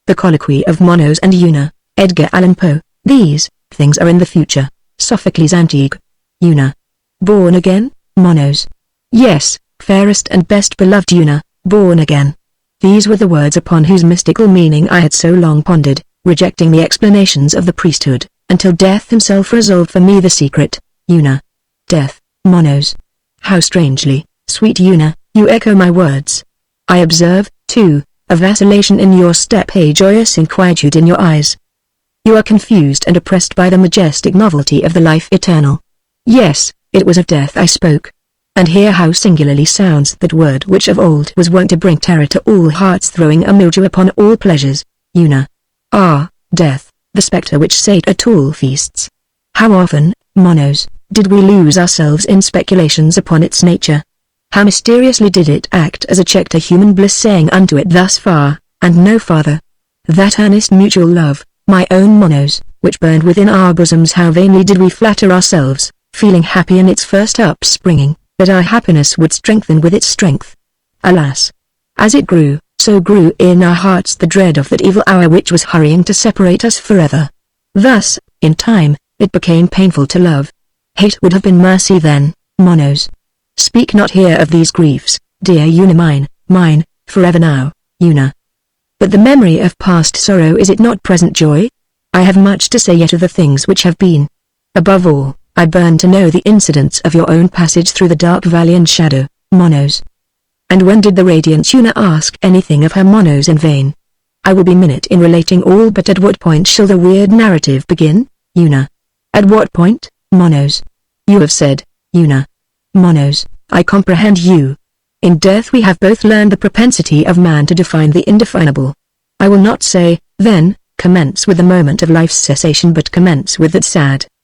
The Colloquy of Monos and Una, Edgar Allan Poe. These things are in the future. Sophocles' Antique. Una. Born again, Monos. Yes, fairest and best beloved Una, born again. These were the words upon whose mystical meaning I had so long pondered, rejecting the explanations of the priesthood, until Death himself resolved for me the secret. Una. Death, Monos. How strangely, sweet Una, you echo my words. I observe, too, a vacillation in your step, a joyous inquietude in your eyes. You are confused and oppressed by the majestic novelty of the life eternal. Yes, it was of death I spoke. And hear how singularly sounds that word which of old was wont to bring terror to all hearts, throwing a mildew upon all pleasures. Una. Ah, death, the spectre which sate at all feasts. How often, Monos, did we lose ourselves in speculations upon its nature? How mysteriously did it act as a check to human bliss, saying unto it thus far, and no farther. That earnest mutual love, my own Monos, which burned within our bosoms, how vainly did we flatter ourselves, feeling happy in its first upspringing, that our happiness would strengthen with its strength. Alas! As it grew, so grew in our hearts the dread of that evil hour which was hurrying to separate us forever. Thus, in time, it became painful to love. Hate would have been mercy then, Monos. Speak not here of these griefs, dear Una mine, forever now, Una. But the memory of past sorrow, is it not present joy? I have much to say yet of the things which have been. Above all, I burn to know the incidents of your own passage through the dark valley and shadow, Monos. And when did the radiant Una ask anything of her Monos in vain? I will be minute in relating all, but at what point shall the weird narrative begin, Una? At what point, Monos? You have said, Una. Monos, I comprehend you. In death we have both learned the propensity of man to define the indefinable. I will not say, then, commence with the moment of life's cessation, but commence with that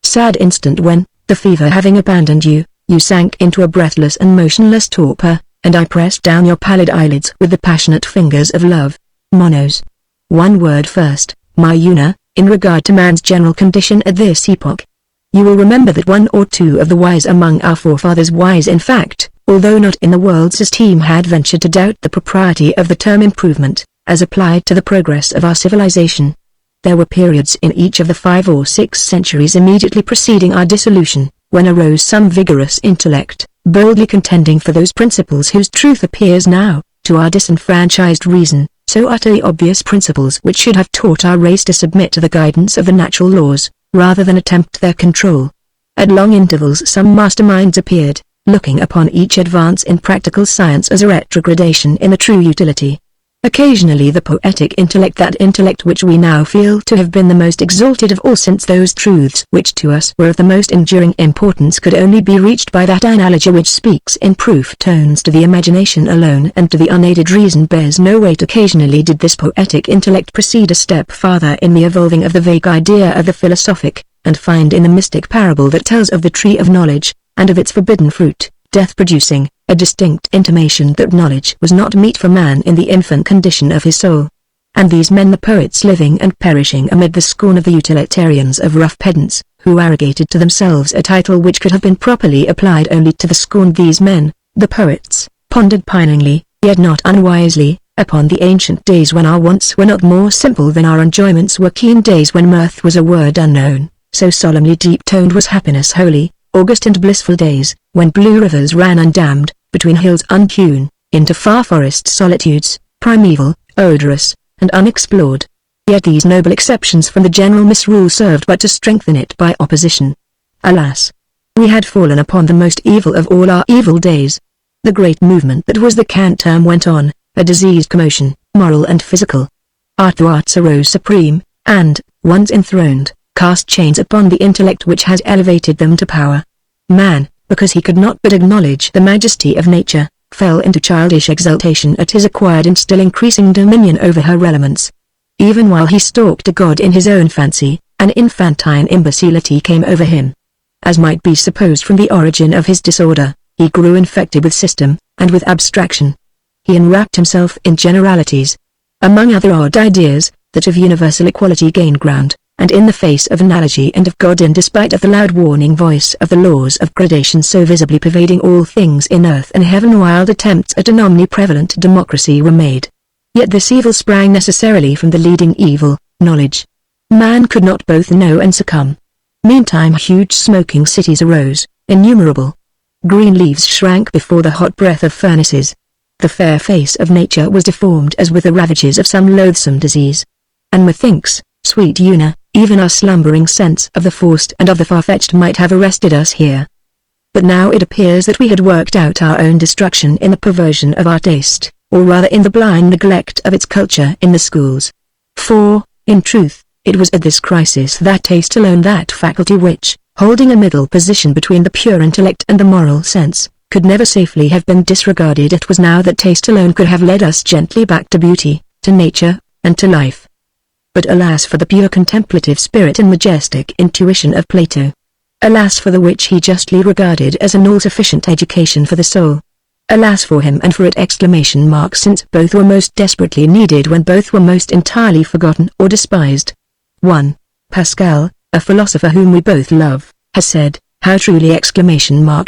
sad instant when, the fever having abandoned you, you sank into a breathless and motionless torpor, and I pressed down your pallid eyelids with the passionate fingers of love. Monos. One word first, my Una, in regard to man's general condition at this epoch. You will remember that one or two of the wise among our forefathers, wise in fact, although not in the world's esteem, had ventured to doubt the propriety of the term improvement, as applied to the progress of our civilization. There were periods in each of the 5 or 6 centuries immediately preceding our dissolution, when arose some vigorous intellect, boldly contending for those principles whose truth appears now, to our disenfranchised reason, so utterly obvious principles which should have taught our race to submit to the guidance of the natural laws, rather than attempt their control. At long intervals some masterminds appeared, looking upon each advance in practical science as a retrogradation in the true utility. Occasionally the poetic intellect, that intellect which we now feel to have been the most exalted of all, since those truths which to us were of the most enduring importance could only be reached by that analogy which speaks in proof tones to the imagination alone and to the unaided reason bears no weight. Occasionally did this poetic intellect proceed a step farther in the evolving of the vague idea of the philosophic, and find in the mystic parable that tells of the tree of knowledge, and of its forbidden fruit, death-producing, a distinct intimation that knowledge was not meet for man in the infant condition of his soul. And these men, the poets, living and perishing amid the scorn of the utilitarians of rough pedants, who arrogated to themselves a title which could have been properly applied only to the scorned. These men, the poets, pondered piningly, yet not unwisely, upon the ancient days when our wants were not more simple than our enjoyments were keen, days when mirth was a word unknown, so solemnly deep-toned was happiness holy, august and blissful days, when blue rivers ran undammed, between hills unhewn, into far forest solitudes, primeval, odorous, and unexplored. Yet these noble exceptions from the general misrule served but to strengthen it by opposition. Alas! We had fallen upon the most evil of all our evil days. The great movement that was the cant term went on, a diseased commotion, moral and physical. Arts arose supreme, and, once enthroned, cast chains upon the intellect which has elevated them to power. Man, because he could not but acknowledge the majesty of nature, fell into childish exultation at his acquired and still increasing dominion over her elements. Even while he stalked a god in his own fancy, an infantine imbecility came over him. As might be supposed from the origin of his disorder, he grew infected with system, and with abstraction. He enwrapped himself in generalities. Among other odd ideas, that of universal equality gained ground, and in the face of analogy and of God, in despite of the loud warning voice of the laws of gradation so visibly pervading all things in earth and heaven, wild attempts at an omniprevalent democracy were made. Yet this evil sprang necessarily from the leading evil, knowledge. Man could not both know and succumb. Meantime huge smoking cities arose, innumerable. Green leaves shrank before the hot breath of furnaces. The fair face of nature was deformed as with the ravages of some loathsome disease. And methinks, sweet Una, even our slumbering sense of the forced and of the far-fetched might have arrested us here. But now it appears that we had worked out our own destruction in the perversion of our taste, or rather in the blind neglect of its culture in the schools. For, in truth, it was at this crisis that taste alone, that faculty which, holding a middle position between the pure intellect and the moral sense, could never safely have been disregarded. It was now that taste alone could have led us gently back to beauty, to nature, and to life. But alas for the pure contemplative spirit and majestic intuition of Plato. Alas for the which he justly regarded as an all-sufficient education for the soul. Alas for him and for it! Since both were most desperately needed when both were most entirely forgotten or despised. 1. Pascal, a philosopher whom we both love, has said, "How truly!"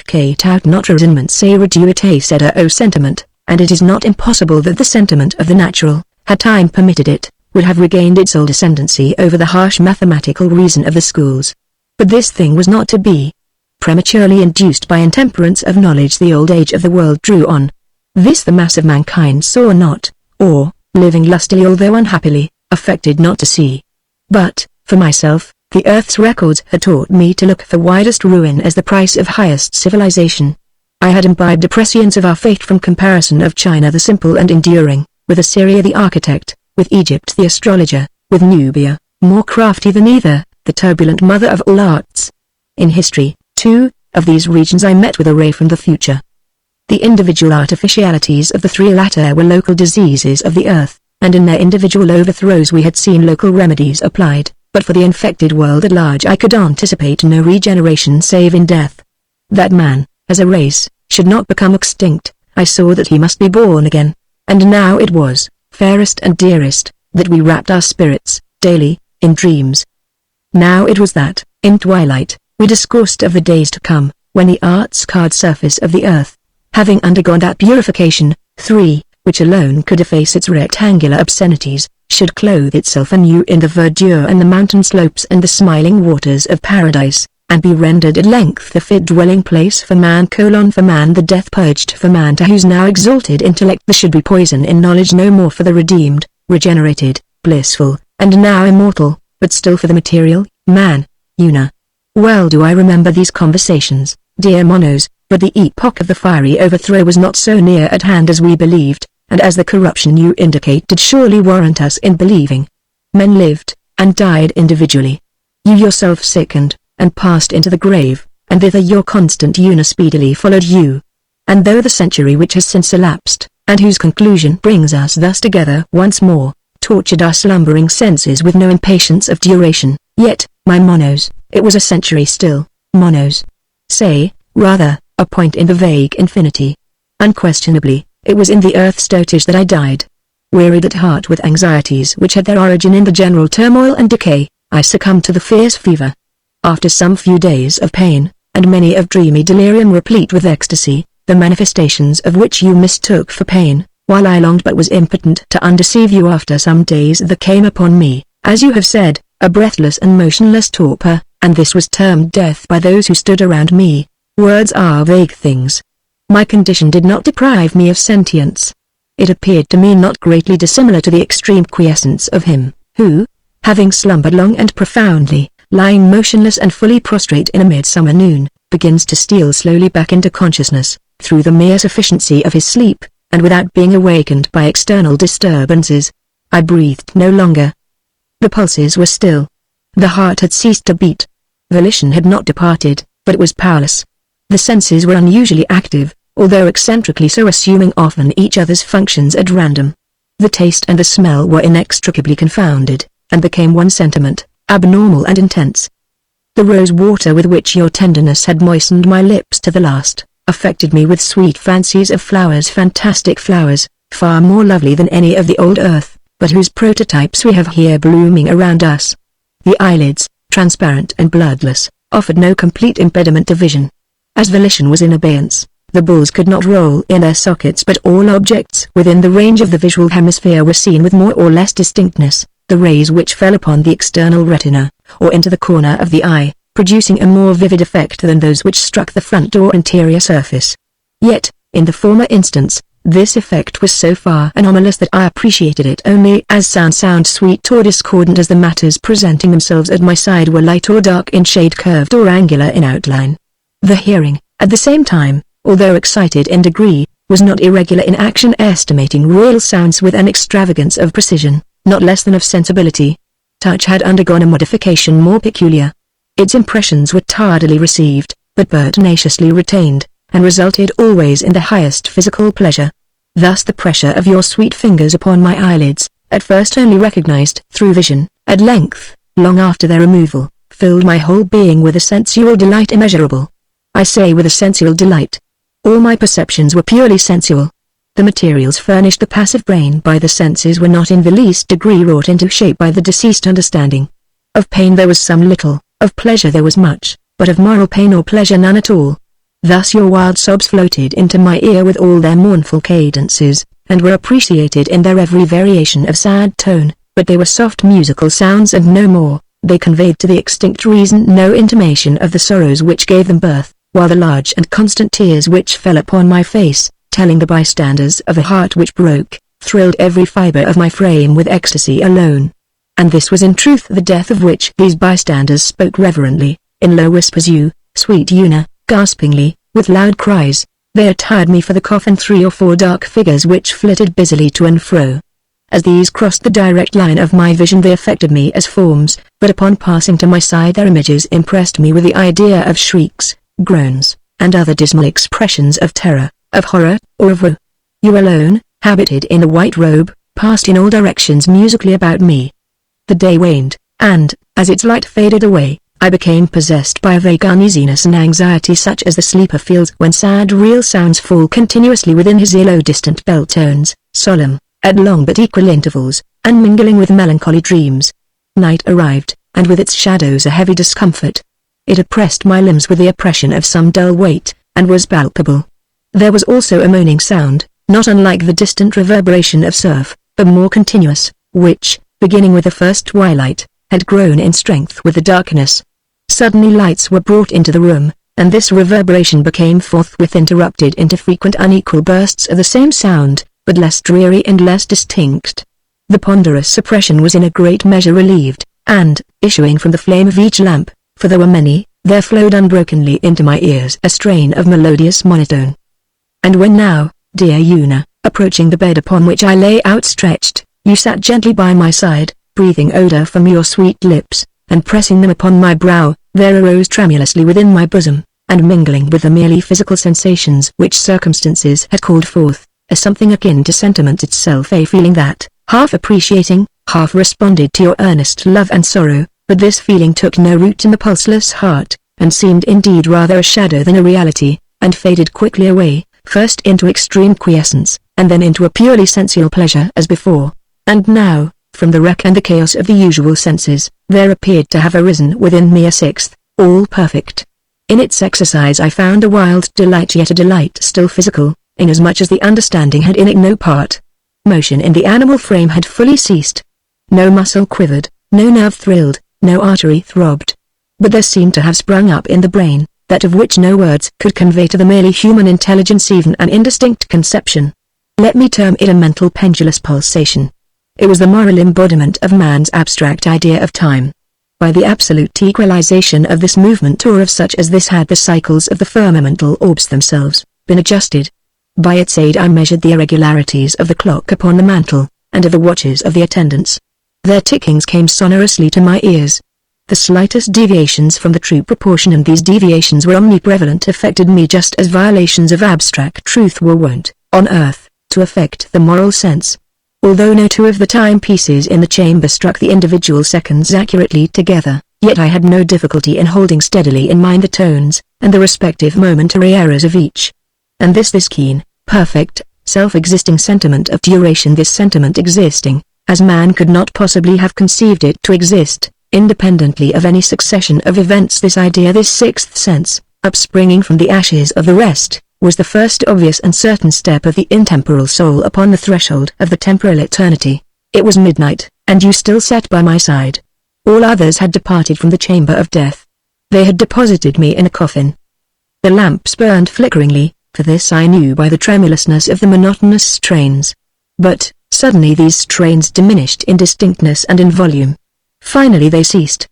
Kate out not resentment say reduite sed o sentiment, and it is not impossible that the sentiment of the natural, had time permitted it, would have regained its old ascendancy over the harsh mathematical reason of the schools. But this thing was not to be. Prematurely induced by intemperance of knowledge the old age of the world drew on. This the mass of mankind saw not, or, living lustily although unhappily, affected not to see. But, for myself, the earth's records had taught me to look for widest ruin as the price of highest civilization. I had imbibed a prescience of our fate from comparison of China the simple and enduring, with Assyria the architect, with Egypt the astrologer, with Nubia, more crafty than either, the turbulent mother of all arts. In history, too, of these regions I met with a ray from the future. The individual artificialities of the three latter were local diseases of the earth, and in their individual overthrows we had seen local remedies applied, but for the infected world at large I could anticipate no regeneration save in death. That man, as a race, should not become extinct, I saw that he must be born again. And now it was, fairest and dearest, that we wrapped our spirits, daily, in dreams. Now it was that, in twilight, we discoursed of the days to come, when the art-scarred surface of the earth, having undergone that purification, which alone could efface its rectangular obscenities, should clothe itself anew in the verdure and the mountain slopes and the smiling waters of paradise, and be rendered at length the fit dwelling place for man. For man the death purged for man, to whose now exalted intellect there should be poison in knowledge no more, for the redeemed, regenerated, blissful, and now immortal, but still for the material, man, Una. Well do I remember these conversations, dear Monos, but the epoch of the fiery overthrow was not so near at hand as we believed, and as the corruption you indicate did surely warrant us in believing. Men lived, and died individually. You yourself sickened, and passed into the grave, and thither your constant Una speedily followed you. And though the century which has since elapsed, and whose conclusion brings us thus together once more, tortured our slumbering senses with no impatience of duration, yet, my Monos, it was a century still, Monos. Say, rather, a point in the vague infinity. Unquestionably, it was in the earth's dotage that I died. Wearied at heart with anxieties which had their origin in the general turmoil and decay, I succumbed to the fierce fever. After some few days of pain, and many of dreamy delirium replete with ecstasy, the manifestations of which you mistook for pain, while I longed but was impotent to undeceive you, after some days there came upon me, as you have said, a breathless and motionless torpor, and this was termed death by those who stood around me. Words are vague things. My condition did not deprive me of sentience. It appeared to me not greatly dissimilar to the extreme quiescence of him, who, having slumbered long and profoundly, lying motionless and fully prostrate in a midsummer noon, begins to steal slowly back into consciousness, through the mere sufficiency of his sleep, and without being awakened by external disturbances. I breathed no longer. The pulses were still. The heart had ceased to beat. Volition had not departed, but it was powerless. The senses were unusually active, although eccentrically so, assuming often each other's functions at random. The taste and the smell were inextricably confounded, and became one sentiment, abnormal and intense. The rose water with which your tenderness had moistened my lips to the last, affected me with sweet fancies of flowers, fantastic flowers, far more lovely than any of the old earth, but whose prototypes we have here blooming around us. The eyelids, transparent and bloodless, offered no complete impediment to vision. As volition was in abeyance, The balls could not roll in their sockets, but all objects within the range of the visual hemisphere were seen with more or less distinctness. The rays which fell upon the external retina, or into the corner of the eye, producing a more vivid effect than those which struck the front or anterior surface. Yet, in the former instance, this effect was so far anomalous that I appreciated it only as sound sweet or discordant as the matters presenting themselves at my side were light or dark in shade, curved or angular in outline. The hearing, at the same time, although excited in degree, was not irregular in action, estimating real sounds with an extravagance of precision, not less than of sensibility. Touch had undergone a modification more peculiar. Its impressions were tardily received, but pertinaciously retained, and resulted always in the highest physical pleasure. Thus the pressure of your sweet fingers upon my eyelids, at first only recognized through vision, at length, long after their removal, filled my whole being with a sensual delight immeasurable. I say with a sensual delight. All my perceptions were purely sensual. The materials furnished the passive brain by the senses were not in the least degree wrought into shape by the deceased understanding. Of pain there was some little, of pleasure there was much, but of moral pain or pleasure none at all. Thus your wild sobs floated into my ear with all their mournful cadences, and were appreciated in their every variation of sad tone, but they were soft musical sounds and no more. They conveyed to the extinct reason no intimation of the sorrows which gave them birth, while the large and constant tears which fell upon my face, telling the bystanders of a heart which broke, thrilled every fibre of my frame with ecstasy alone. And this was in truth the death of which these bystanders spoke reverently, in low whispers. You, sweet Una, gaspingly, with loud cries, they attired me for the coffin. 3 or 4 dark figures which flitted busily to and fro. As these crossed the direct line of my vision they affected me as forms, but upon passing to my side their images impressed me with the idea of shrieks, groans, and other dismal expressions of terror, of horror, or of woe. You alone, habited in a white robe, passed in all directions musically about me. The day waned, and, as its light faded away, I became possessed by a vague uneasiness and anxiety such as the sleeper feels when sad real sounds fall continuously within his ear. Low distant bell tones, solemn, at long but equal intervals, and mingling with melancholy dreams. Night arrived, and with its shadows a heavy discomfort. It oppressed my limbs with the oppression of some dull weight, and was palpable. There was also a moaning sound, not unlike the distant reverberation of surf, but more continuous, which, beginning with the first twilight, had grown in strength with the darkness. Suddenly lights were brought into the room, and this reverberation became forthwith interrupted into frequent unequal bursts of the same sound, but less dreary and less distinct. The ponderous suppression was in a great measure relieved, and, issuing from the flame of each lamp, for there were many, there flowed unbrokenly into my ears a strain of melodious monotone. And when now, dear Una, approaching the bed upon which I lay outstretched, you sat gently by my side, breathing odor from your sweet lips, and pressing them upon my brow, there arose tremulously within my bosom, and mingling with the merely physical sensations which circumstances had called forth, a something akin to sentiment itself, a feeling that, half appreciating, half responded to your earnest love and sorrow, but this feeling took no root in the pulseless heart, and seemed indeed rather a shadow than a reality, and faded quickly away, first into extreme quiescence, and then into a purely sensual pleasure as before. And now, from the wreck and the chaos of the usual senses, there appeared to have arisen within me a sixth, all perfect. In its exercise I found a wild delight, yet a delight still physical, inasmuch as the understanding had in it no part. Motion in the animal frame had fully ceased. No muscle quivered, no nerve thrilled, no artery throbbed. But there seemed to have sprung up in the brain, that of which no words could convey to the merely human intelligence even an indistinct conception. Let me term it a mental pendulous pulsation. It was the moral embodiment of man's abstract idea of time. By the absolute equalization of this movement, or of such as this, had the cycles of the firmamental orbs themselves been adjusted. By its aid I measured the irregularities of the clock upon the mantel, and of the watches of the attendants. Their tickings came sonorously to my ears. The slightest deviations from the true proportion, and these deviations were omniprevalent, affected me just as violations of abstract truth were wont, on earth, to affect the moral sense. Although no 2 of the timepieces in the chamber struck the individual seconds accurately together, yet I had no difficulty in holding steadily in mind the tones, and the respective momentary errors of each. And this keen, perfect, self-existing sentiment of duration, this sentiment existing, as man could not possibly have conceived it to exist, independently of any succession of events, this idea, this sixth sense, upspringing from the ashes of the rest, was the first obvious and certain step of the intemporal soul upon the threshold of the temporal eternity. It was midnight, and you still sat by my side. All others had departed from the chamber of death. They had deposited me in a coffin. The lamps burned flickeringly, for this I knew by the tremulousness of the monotonous strains. But, suddenly these strains diminished in distinctness and in volume. Finally they ceased.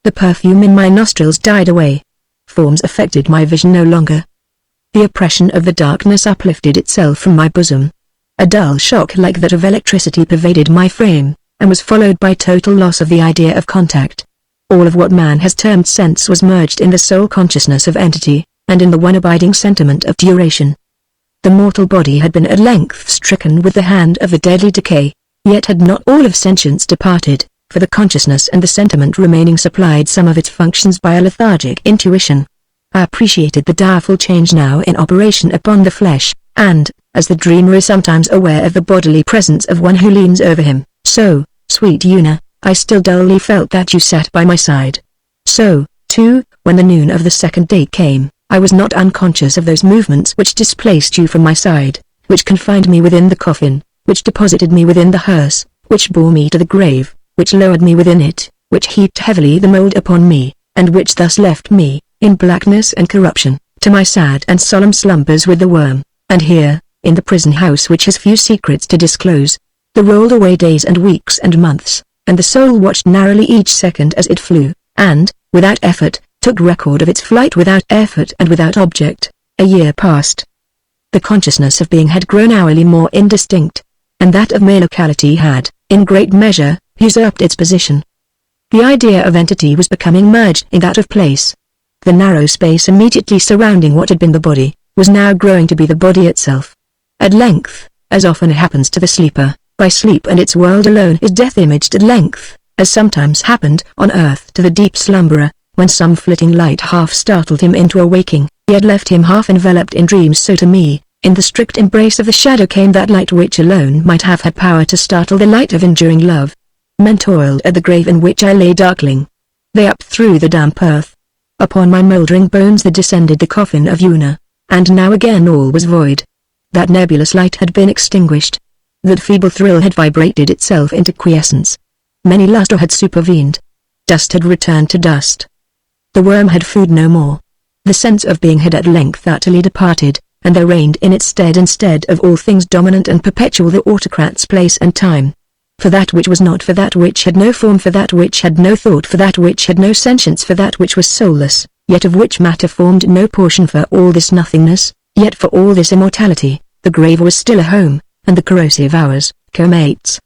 The perfume in my nostrils died away. Forms affected my vision no longer. The oppression of the darkness uplifted itself from my bosom. A dull shock like that of electricity pervaded my frame, and was followed by total loss of the idea of contact. All of what man has termed sense was merged in the sole consciousness of entity, and in the one abiding sentiment of duration. The mortal body had been at length stricken with the hand of the deadly decay, yet had not all of sentience departed, for the consciousness and the sentiment remaining supplied some of its functions by a lethargic intuition. I appreciated the direful change now in operation upon the flesh, and, as the dreamer is sometimes aware of the bodily presence of one who leans over him, so, sweet Una, I still dully felt that you sat by my side. So, too, when the noon of the second day came, I was not unconscious of those movements which displaced you from my side, which confined me within the coffin, which deposited me within the hearse, which bore me to the grave, which lowered me within it, which heaped heavily the mould upon me, and which thus left me, in blackness and corruption, to my sad and solemn slumbers with the worm. And here, in the prison house which has few secrets to disclose, there rolled away days and weeks and months, and the soul watched narrowly each second as it flew, and, without effort, took record of its flight without effort and without object. A year passed. The consciousness of being had grown hourly more indistinct, and that of my locality had, in great measure, usurped its position. The idea of entity was becoming merged in that of place. The narrow space immediately surrounding what had been the body, was now growing to be the body itself. At length, as often happens to the sleeper, by sleep and its world alone is death imaged at length, as sometimes happened on earth to the deep slumberer, when some flitting light half startled him into a waking, yet left him half enveloped in dreams. So to me, in the strict embrace of the shadow came that light which alone might have had power to startle the light of enduring love. Men toiled at the grave in which I lay darkling. They up through the damp earth. Upon my mouldering bones there descended the coffin of Una, and now again all was void. That nebulous light had been extinguished. That feeble thrill had vibrated itself into quiescence. Many lustre had supervened. Dust had returned to dust. The worm had food no more. The sense of being had at length utterly departed, and there reigned in its stead instead of all things dominant and perpetual the autocrat's place and time. For that which was not, for that which had no form, for that which had no thought, for that which had no sentience, for that which was soulless, yet of which matter formed no portion, for all this nothingness, yet for all this immortality, the grave was still a home, and the corrosive hours, co-mates,